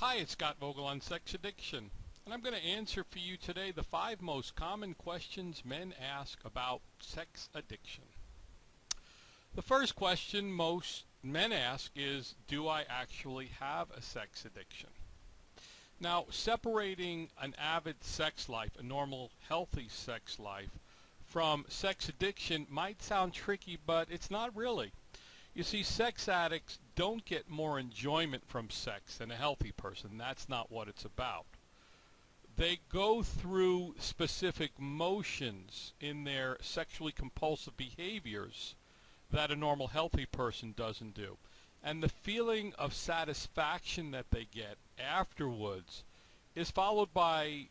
Hi, it's Scott Vogel on sex addiction, and I'm going to answer for you today the 5 most common questions men ask about sex addiction. The first question most men ask is, do I actually have a sex addiction? Now, separating an avid sex life, a normal, healthy sex life, from sex addiction might sound tricky, but it's not really. You see, sex addicts don't get more enjoyment from sex than a healthy person. That's not what it's about. They go through specific motions in their sexually compulsive behaviors that a normal healthy person doesn't do. And the feeling of satisfaction that they get afterwards is followed by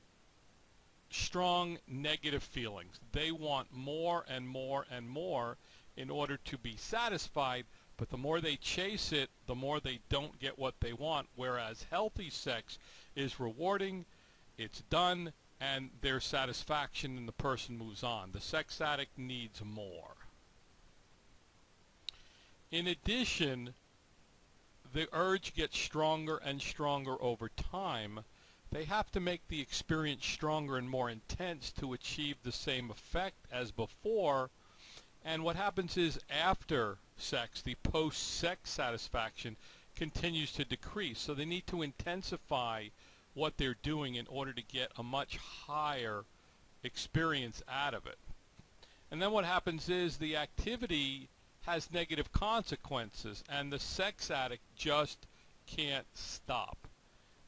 strong negative feelings. They want more and more and more in order to be satisfied, but the more they chase it, the more they don't get what they want, whereas healthy sex is rewarding, it's done, and there's satisfaction and the person moves on. The sex addict needs more. In addition, the urge gets stronger and stronger over time. They have to make the experience stronger and more intense to achieve the same effect as before. And what happens is after sex, the post-sex satisfaction continues to decrease. So they need to intensify what they're doing in order to get a much higher experience out of it. And then what happens is the activity has negative consequences, and the sex addict just can't stop.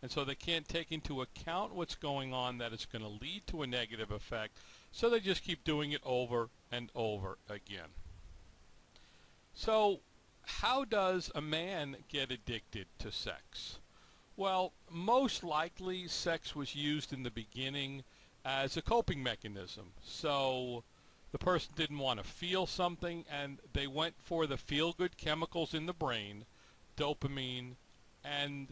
And so they can't take into account what's going on that is going to lead to a negative effect, so they just keep doing it over and over again. So how does a man get addicted to sex? Well, most likely sex was used in the beginning as a coping mechanism. So the person didn't want to feel something, and they went for the feel-good chemicals in the brain, dopamine, and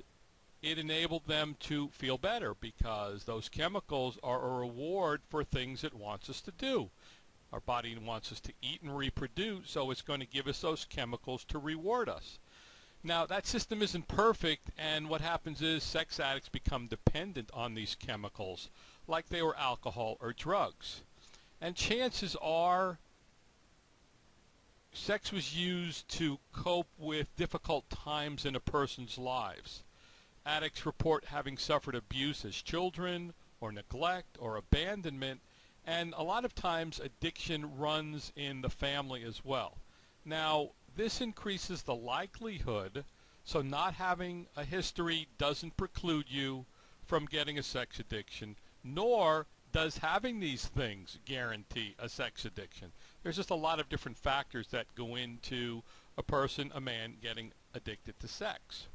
it enabled them to feel better because those chemicals are a reward for things it wants us to do. Our body wants us to eat and reproduce, so it's going to give us those chemicals to reward us. Now, that system isn't perfect, and what happens is sex addicts become dependent on these chemicals like they were alcohol or drugs. And chances are sex was used to cope with difficult times in a person's lives. Addicts report having suffered abuse as children, or neglect, or abandonment, and a lot of times addiction runs in the family as well. Now, this increases the likelihood, so not having a history doesn't preclude you from getting a sex addiction, nor does having these things guarantee a sex addiction. There's just a lot of different factors that go into a person, a man, getting addicted to sex.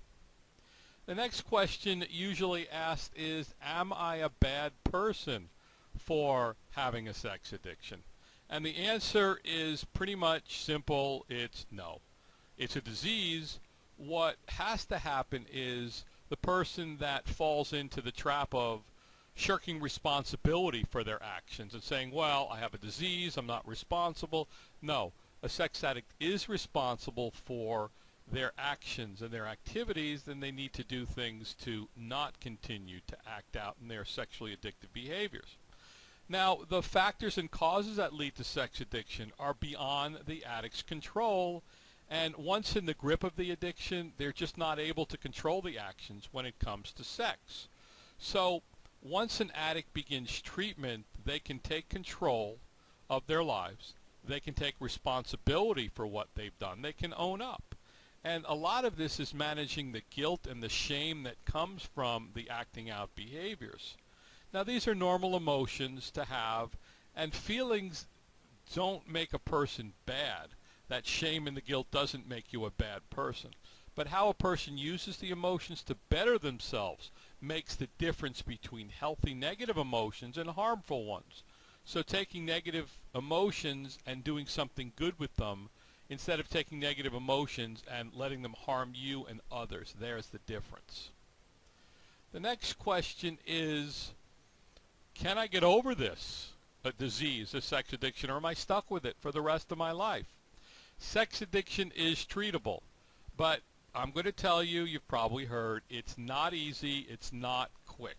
The next question usually asked is, am I a bad person for having a sex addiction? And the answer is pretty much simple. It's no. It's a disease. What has to happen is the person that falls into the trap of shirking responsibility for their actions and saying, well, I have a disease, I'm not responsible. No, a sex addict is responsible for their actions and their activities, then they need to do things to not continue to act out in their sexually addictive behaviors. Now, the factors and causes that lead to sex addiction are beyond the addict's control, and once in the grip of the addiction, they're just not able to control the actions when it comes to sex. So once an addict begins treatment, they can take control of their lives. They can take responsibility for what they've done. They can own up. And a lot of this is managing the guilt and the shame that comes from the acting out behaviors. Now, these are normal emotions to have, and feelings don't make a person bad. That shame and the guilt doesn't make you a bad person. But how a person uses the emotions to better themselves makes the difference between healthy negative emotions and harmful ones. So taking negative emotions and doing something good with them instead of taking negative emotions and letting them harm you and others. There's the difference. The next question is, can I get over this, a disease, a sex addiction, or am I stuck with it for the rest of my life? Sex addiction is treatable, but I'm going to tell you, you've probably heard, it's not easy, it's not quick.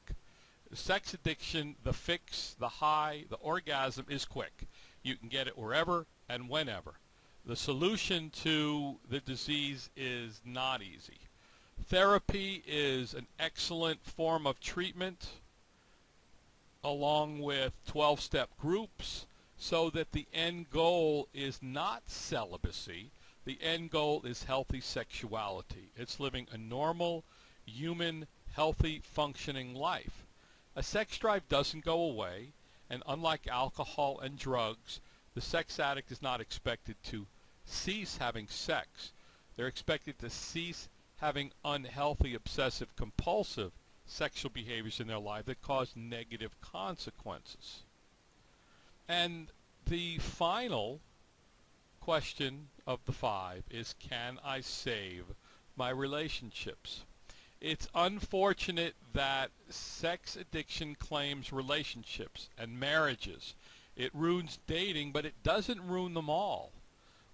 Sex addiction, the fix, the high, the orgasm is quick. You can get it wherever and whenever. The solution to the disease is not easy. Therapy is an excellent form of treatment, along with 12-step groups, so that the end goal is not celibacy. The end goal is healthy sexuality. It's living a normal, human, healthy, functioning life. A sex drive doesn't go away, and unlike alcohol and drugs, the sex addict is not expected to cease having sex. They're expected to cease having unhealthy, obsessive, compulsive sexual behaviors in their life that cause negative consequences. And the final question of the 5 is, can I save my relationships? It's unfortunate that sex addiction claims relationships and marriages. It ruins dating, but it doesn't ruin them all.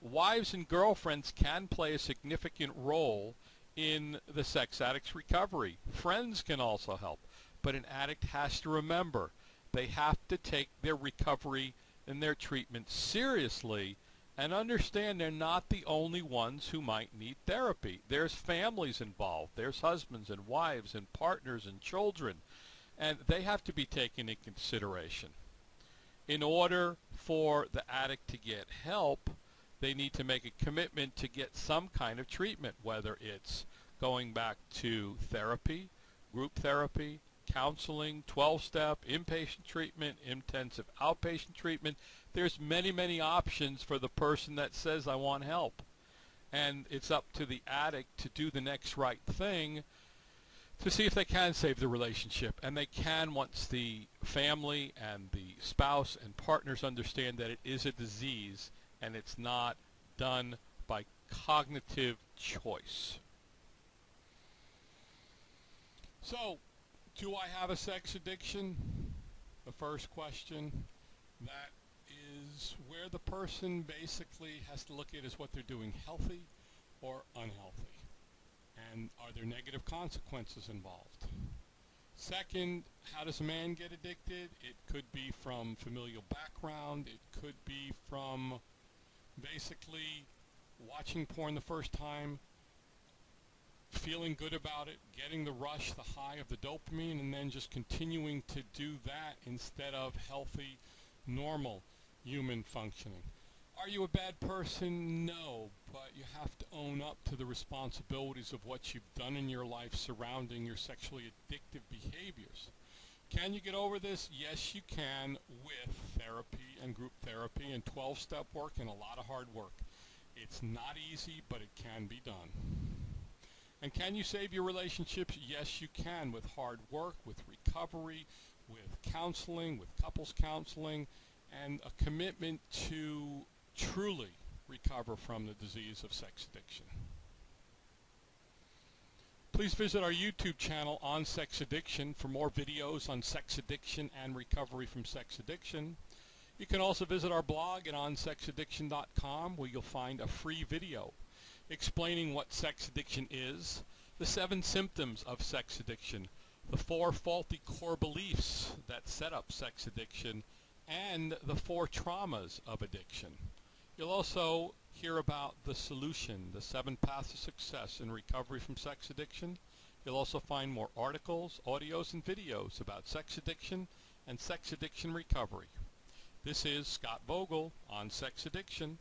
Wives and girlfriends can play a significant role in the sex addict's recovery. Friends can also help, but an addict has to remember they have to take their recovery and their treatment seriously and understand they're not the only ones who might need therapy. There's families involved. There's husbands and wives and partners and children, and they have to be taken into consideration. In order for the addict to get help, they need to make a commitment to get some kind of treatment, whether it's going back to therapy, group therapy, counseling, 12-step, inpatient treatment, intensive outpatient treatment. There's many, many options for the person that says, I want help. And it's up to the addict to do the next right thing to see if they can save the relationship. And they can once the family and the spouse and partners understand that it is a disease and it's not done by cognitive choice. So, do I have a sex addiction? The first question. That is where the person basically has to look at is what they're doing healthy or unhealthy. And are there negative consequences involved? Second, how does a man get addicted? It could be from familial background. It could be from basically watching porn the first time, feeling good about it, getting the rush, the high of the dopamine, and then just continuing to do that instead of healthy, normal human functioning. Are you a bad person? No, but you have to own up to the responsibilities of what you've done in your life surrounding your sexually addictive behaviors. Can you get over this? Yes, you can, with therapy and group therapy and 12-step work and a lot of hard work. It's not easy, but it can be done. And can you save your relationships? Yes, you can, with hard work, with recovery, with counseling, with couples counseling, and a commitment to truly recover from the disease of sex addiction. Please visit our YouTube channel on sex addiction for more videos on sex addiction and recovery from sex addiction. You can also visit our blog at onsexaddiction.com, where you'll find a free video explaining what sex addiction is, the 7 symptoms of sex addiction, the 4 faulty core beliefs that set up sex addiction, and the 4 traumas of addiction. You'll also hear about the solution, the 7 paths to success in recovery from sex addiction. You'll also find more articles, audios, and videos about sex addiction and sex addiction recovery. This is Scott Vogel on Sex Addiction.